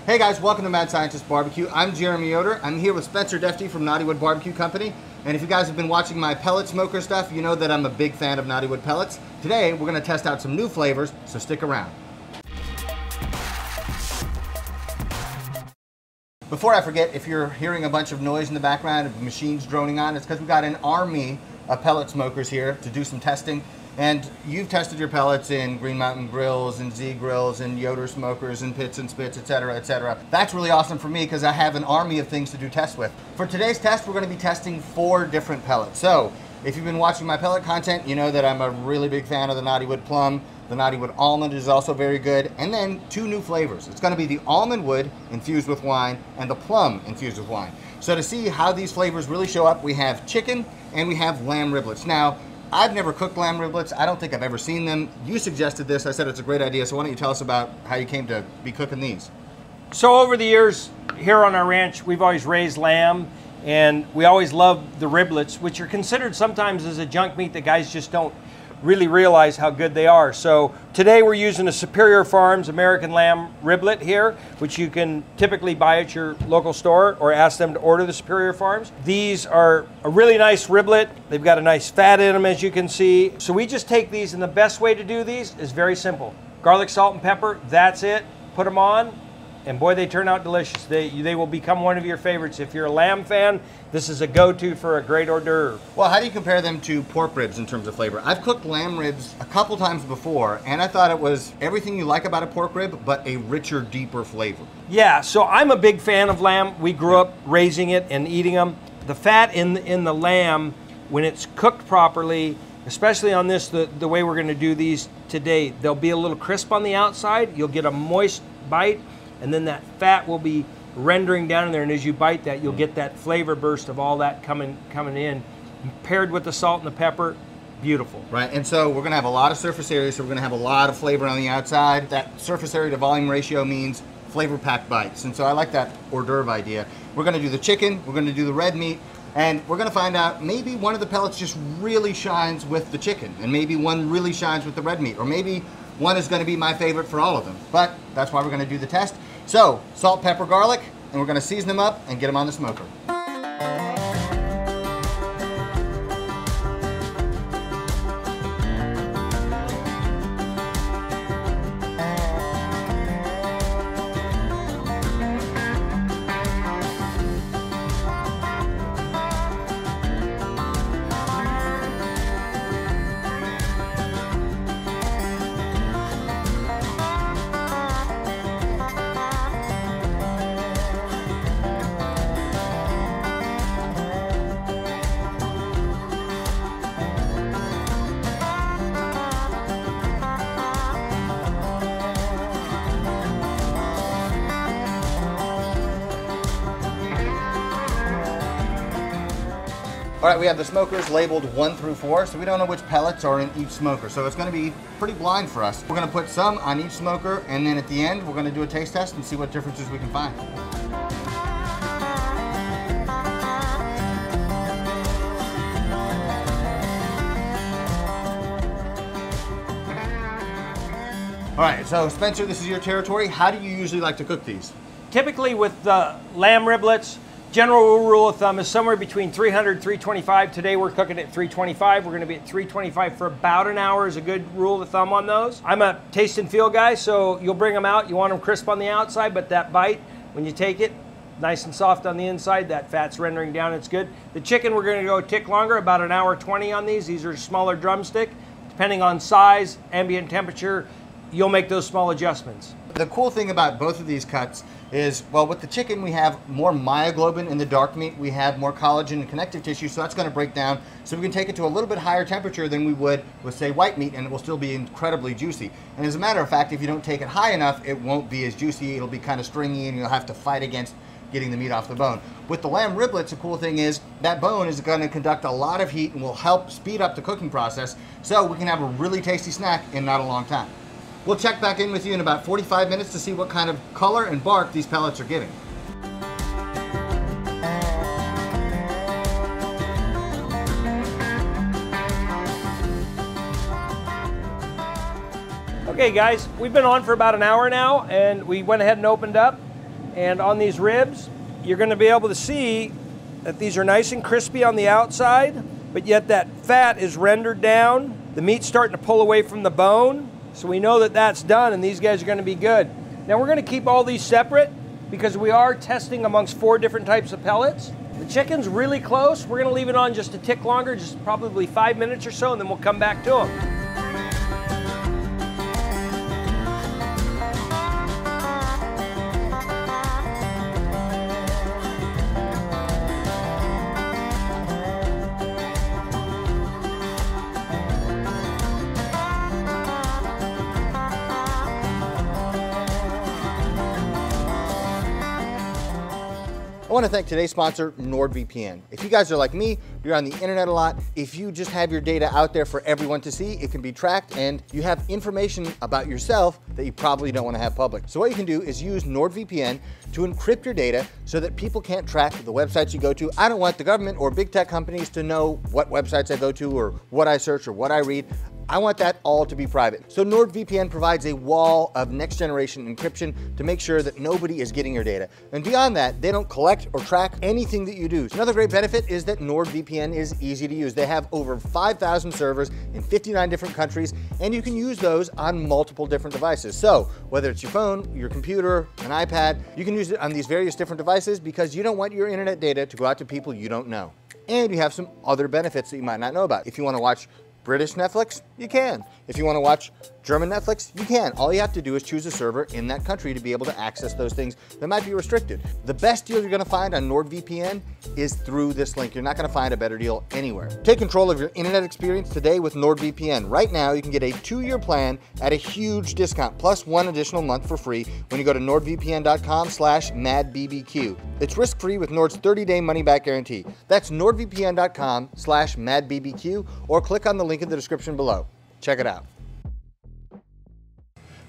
Hey guys, welcome to Mad Scientist BBQ. I'm Jeremy Yoder. I'm here with Spencer Defty from Knotty Barbecue Company. And if you guys have been watching my pellet smoker stuff, you know that I'm a big fan of Knotty pellets. Today, we're gonna test out some new flavors, so stick around. Before I forget, if you're hearing a bunch of noise in the background of machines droning on, it's because we got an army of pellet smokers here to do some testing. And you've tested your pellets in Green Mountain Grills and Z Grills and Yoder smokers and Pits and Spits, etc., etc. That's really awesome for me because I have an army of things to do tests with. For today's test, we're going to be testing 4 different pellets. So if you've been watching my pellet content, you know that I'm a really big fan of the Knotty Wood Plum. The Knotty Wood Almond is also very good. And then 2 new flavors. It's going to be the Almond Wood infused with wine and the Plum infused with wine. So to see how these flavors really show up, we have chicken and we have lamb riblets. Now, I've never cooked lamb riblets. I don't think I've ever seen them. You suggested this. I said it's a great idea. So why don't you tell us about how you came to be cooking these? So over the years here on our ranch, we've always raised lamb, and we always loved the riblets, which are considered sometimes as a junk meat that guys just don't really realize how good they are. So today we're using a Superior Farms American lamb riblet here, which you can typically buy at your local store or ask them to order the Superior Farms. These are a really nice riblet. They've got a nice fat in them, as you can see. So we just take these, and the best way to do these is very simple. Garlic, salt, and pepper, that's it. Put them on, and boy, they turn out delicious. They will become one of your favorites. If you're a lamb fan, this is a go-to for a great hors d'oeuvre. Well, how do you compare them to pork ribs in terms of flavor? I've cooked lamb ribs a couple times before, and I thought it was everything you like about a pork rib, but a richer, deeper flavor. Yeah, so I'm a big fan of lamb. We grew up raising it and eating them. The fat in the lamb, when it's cooked properly, especially on this, the way we're gonna do these today, they'll be a little crisp on the outside. You'll get a moist bite, and then that fat will be rendering down in there, and as you bite that, you'll get that flavor burst of all that coming in. Paired with the salt and the pepper, beautiful. Right, and so we're gonna have a lot of surface area, so we're gonna have a lot of flavor on the outside. That surface area to volume ratio means flavor-packed bites, and so I like that hors d'oeuvre idea. We're gonna do the chicken, we're gonna do the red meat, and we're gonna find out maybe one of the pellets just really shines with the chicken, and maybe one really shines with the red meat, or maybe one is gonna be my favorite for all of them. But that's why we're gonna do the test. So, salt, pepper, garlic, and we're gonna season them up and get them on the smoker. All right, we have the smokers labeled 1 through 4, so we don't know which pellets are in each smoker. So it's gonna be pretty blind for us. We're gonna put some on each smoker, and then at the end, we're gonna do a taste test and see what differences we can find. All right, so Spencer, this is your territory. How do you usually like to cook these? Typically with the lamb riblets, general rule of thumb is somewhere between 300 and 325. Today we're cooking at 325. We're gonna be at 325 for about an hour is a good rule of thumb on those. I'm a taste and feel guy, so you'll bring them out. You want them crisp on the outside, but that bite, when you take it, nice and soft on the inside, that fat's rendering down, it's good. The chicken, we're gonna go a tick longer, about an hour 20 on these. These are smaller drumstick. Depending on size, ambient temperature, you'll make those small adjustments. The cool thing about both of these cuts is, well, with the chicken we have more myoglobin in the dark meat, we have more collagen and connective tissue, so that's going to break down, so we can take it to a little bit higher temperature than we would with, say, white meat, and it will still be incredibly juicy. And as a matter of fact, if you don't take it high enough, it won't be as juicy, it'll be kind of stringy, and you'll have to fight against getting the meat off the bone. With the lamb riblets, the cool thing is that bone is going to conduct a lot of heat and will help speed up the cooking process, so we can have a really tasty snack in not a long time. We'll check back in with you in about 45 minutes to see what kind of color and bark these pellets are giving. Okay guys, we've been on for about an hour now, and we went ahead and opened up. And on these ribs, you're going to be able to see that these are nice and crispy on the outside, but yet that fat is rendered down. The meat's starting to pull away from the bone, so we know that that's done, and these guys are going to be good. Now we're going to keep all these separate because we are testing amongst 4 different types of pellets. The chicken's really close. We're going to leave it on just a tick longer, just probably 5 minutes or so, and then we'll come back to them. I want to thank today's sponsor, NordVPN. If you guys are like me, you're on the internet a lot. If you just have your data out there for everyone to see, it can be tracked, and you have information about yourself that you probably don't want to have public. So what you can do is use NordVPN to encrypt your data so that people can't track the websites you go to. I don't want the government or big tech companies to know what websites I go to or what I search or what I read. I want that all to be private. So NordVPN provides a wall of next generation encryption to make sure that nobody is getting your data. And beyond that, they don't collect or track anything that you do. Another great benefit is that NordVPN is easy to use. They have over 5,000 servers in 59 different countries, and you can use those on multiple different devices. So whether it's your phone, your computer, an iPad, you can use it on these various different devices because you don't want your internet data to go out to people you don't know. And you have some other benefits that you might not know about. If you want to watch British Netflix, you can. If you want to watch German Netflix, you can. All you have to do is choose a server in that country to be able to access those things that might be restricted. The best deal you're going to find on NordVPN is through this link. You're not going to find a better deal anywhere. Take control of your internet experience today with NordVPN. Right now, you can get a 2-year plan at a huge discount, plus 1 additional month for free when you go to nordvpn.com/madbbq. It's risk-free with Nord's 30-day money-back guarantee. That's nordvpn.com/madbbq, or click on the link in the description below. Check it out.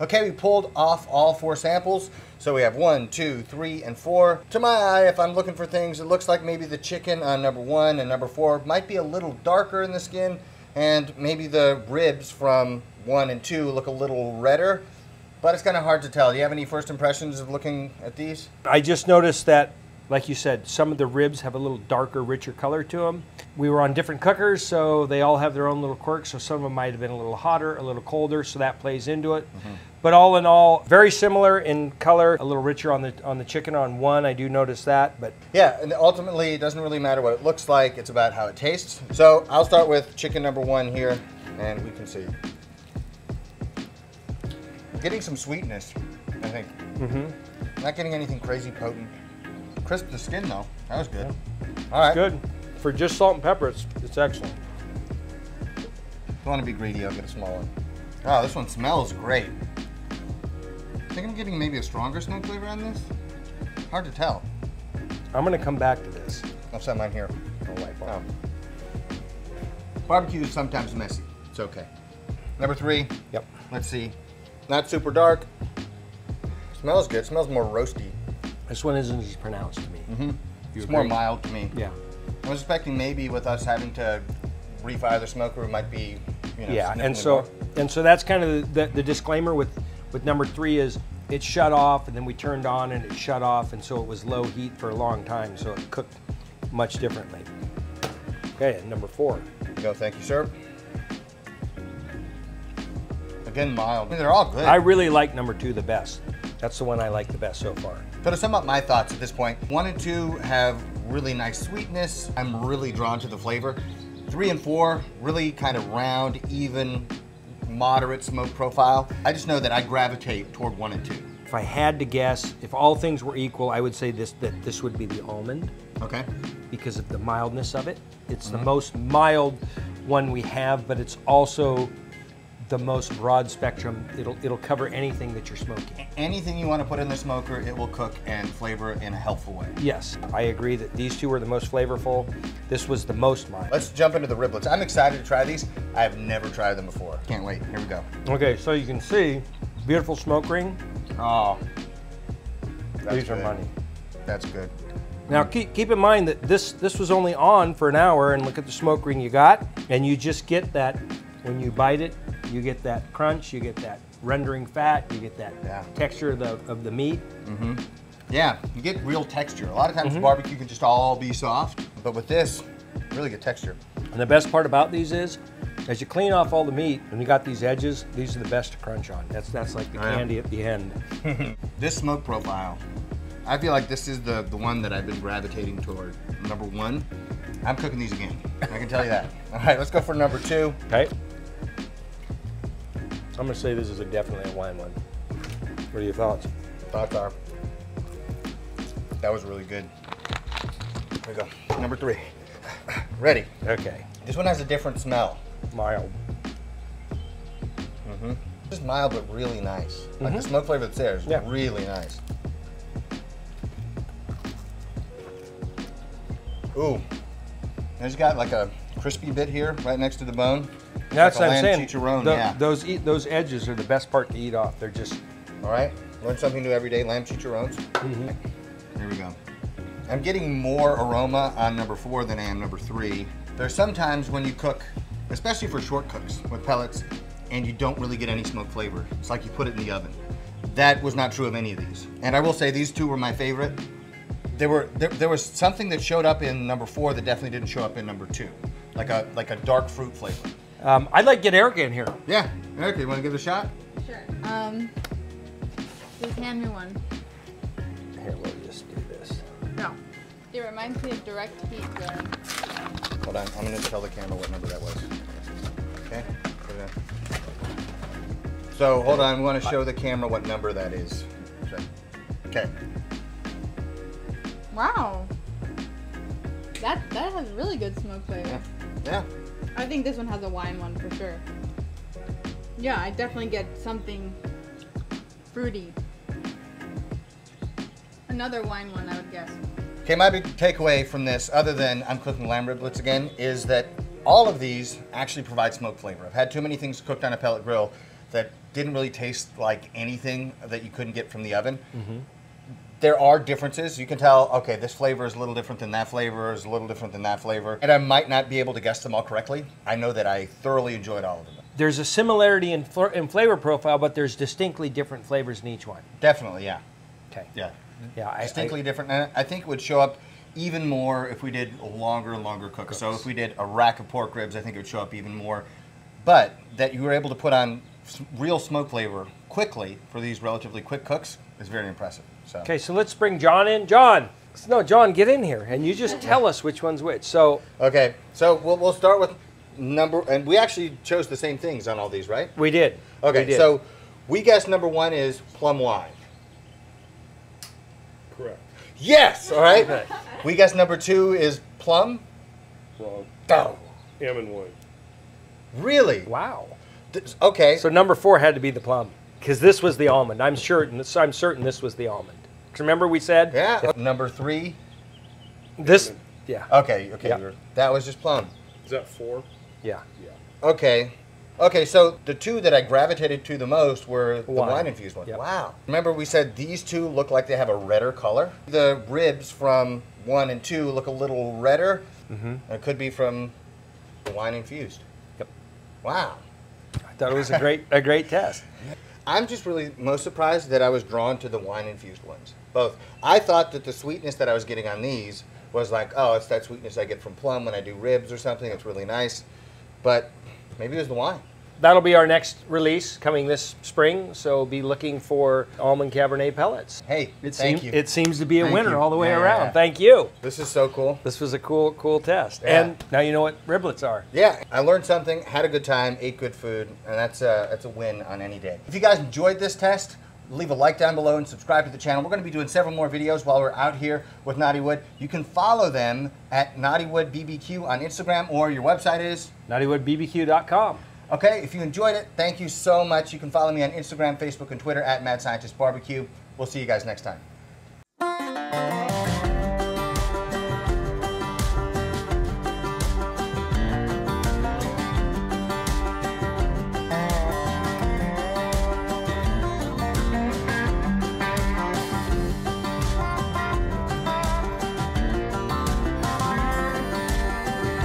Okay, we pulled off all 4 samples. So we have 1, 2, 3, and 4. To my eye, if I'm looking for things, it looks like maybe the chicken on number 1 and number 4 might be a little darker in the skin, and maybe the ribs from 1 and 2 look a little redder, but it's kind of hard to tell. Do you have any first impressions of looking at these? I just noticed that, like you said, some of the ribs have a little darker, richer color to them. We were on different cookers, so they all have their own little quirks, so some of them might have been a little hotter, a little colder, so that plays into it. But all in all, very similar in color, a little richer on the chicken on 1, I do notice that. But yeah, and ultimately it doesn't really matter what it looks like, it's about how it tastes. So I'll start with chicken number 1 here, and we can see. I'm getting some sweetness, I think. Not getting anything crazy potent. Crisp the skin though, that was good. Yeah. All right. Good. For just salt and pepper, it's excellent. If you want to be greedy, I'll get a small one. Oh, this one smells great. I think I'm getting maybe a stronger smoke flavor on this. Hard to tell. I'm gonna come back to this. I'll set mine here. Oh. Barbecue is sometimes messy. It's okay. Number 3. Yep. Let's see. Not super dark. Smells good. Smells more roasty. This one isn't as pronounced to me. It's more mild to me. Yeah. I was expecting maybe with us having to refire the smoker, it might be, you know, yeah, and so that's kind of the disclaimer with number 3 is it shut off, and then we turned on and it shut off, and so it was low heat for a long time, so it cooked much differently. Okay, and number 4. There you go, thank you, sir. Again, mild. I mean, they're all good. I really like number 2 the best. That's the one I like the best so far. So to sum up my thoughts at this point, 1 and 2 have really nice sweetness. I'm really drawn to the flavor. 3 and 4, really kind of round, even, moderate smoke profile. I just know that I gravitate toward 1 and 2. If I had to guess, if all things were equal, I would say that this would be the almond. Okay. Because of the mildness of it. It's the most mild one we have, but it's also the most broad spectrum. It'll cover anything that you're smoking. Anything you want to put in the smoker, it will cook and flavor in a helpful way. Yes, I agree that these 2 were the most flavorful. This was the most mild. Let's jump into the riblets. I'm excited to try these. I've never tried them before. Can't wait. Here we go. Okay, so you can see, beautiful smoke ring. Oh, these are money. That's good. Now keep in mind that this was only on for an hour, and look at the smoke ring you got, and you just get that when you bite it. You get that crunch, you get that rendering fat, you get that texture of the meat. Yeah, you get real texture. A lot of times barbecue can just all be soft, but with this, really good texture. And the best part about these is, as you clean off all the meat and you got these edges, these are the best to crunch on. That's like the candy at the end. This smoke profile, I feel like this is the one that I've been gravitating toward. Number 1, I'm cooking these again. I can tell you that. All right, let's go for number 2. Okay. I'm gonna say this is definitely a wine one. What are your thoughts? Thoughts are, that was really good. Here we go, number 3. Ready? Okay. This one has a different smell. Mild. Just mild, but really nice. Like the smoke flavor that's there is really nice. Ooh, there's got like a crispy bit here right next to the bone. That's like what I'm saying. chicharron, Those edges are the best part to eat off. They're just. All right, learn something new every day. Lamb chicharrones. Here we go. I'm getting more aroma on number 4 than I am number 3. There's sometimes when you cook, especially for short cooks with pellets, and you don't really get any smoke flavor. It's like you put it in the oven. That was not true of any of these. And I will say these 2 were my favorite. There was something that showed up in number 4 that definitely didn't show up in number 2, like a dark fruit flavor. I'd like to get Erica in here. Yeah, Erica, you want to give it a shot? Sure. Just hand me one. Here, we'll just do this. No. It reminds me of direct heat gun. Hold on, I'm going to tell the camera what number that was. Okay, put it in. So hold on, we want to show the camera what number that is. Okay. Wow. That has really good smoke flavor. Yeah. I think this one has a wine one for sure. Yeah, I definitely get something fruity. Another wine one, I would guess. Okay, my big takeaway from this, other than I'm cooking lamb riblets again, is that all of these actually provide smoke flavor. I've had too many things cooked on a pellet grill that didn't really taste like anything that you couldn't get from the oven. There are differences. You can tell, okay, this flavor is a little different than that flavor, is a little different than that flavor. And I might not be able to guess them all correctly. I know that I thoroughly enjoyed all of them. There's a similarity in flavor profile, but there's distinctly different flavors in each one. Definitely, yeah. Okay. Yeah. Yeah. Distinctly different. And I think it would show up even more if we did longer and longer cooks. So if we did a rack of pork ribs, I think it would show up even more. But that you were able to put on real smoke flavor quickly for these relatively quick cooks is very impressive. So. Okay, so let's bring John in. John, John, get in here, and you just tell us which one's which. So. Okay, so we'll start with number, and we actually chose the same things on all these, right? We did. Okay, we did. So we guessed number 1 is plum wine. Correct. Yes, all right. Okay. We guessed number 2 is plum. Wrong. Oh, Almond wine. really? Wow. Okay. So number 4 had to be the plum, because this was the almond. I'm certain this was the almond. 'Cause remember we said? Yeah. Number 3. This. Yeah. Okay. Yeah. That was just plum. Is that 4? Yeah. Yeah. Okay. Okay, so the 2 that I gravitated to the most were the Wine. wine-infused one. Yep. Wow. Remember we said these 2 look like they have a redder color? The ribs from 1 and 2 look a little redder. It could be from the wine-infused. Yep. Wow. I thought it was a great test. I'm just really most surprised that I was drawn to the wine-infused ones. Both. I thought that the sweetness that I was getting on these was like, oh, it's that sweetness I get from plum when I do ribs or something. It's really nice. But maybe it was the wine. That'll be our next release coming this spring, so be looking for almond Cabernet pellets. Hey, thank you. It seems to be a Thank winner you. all the way Yeah, around. yeah. Thank you. This is so cool. This was a cool test. Yeah. And now you know what riblets are. Yeah, I learned something, had a good time, ate good food, and that's a win on any day. If you guys enjoyed this test, leave a like down below and subscribe to the channel. We're going to be doing several more videos while we're out here with Knotty Wood. You can follow them at Knotty Wood BBQ on Instagram, or your website is KnottyWoodBBQ.com. Okay, if you enjoyed it, thank you so much. You can follow me on Instagram, Facebook, and Twitter at Mad Scientist BBQ. We'll see you guys next time.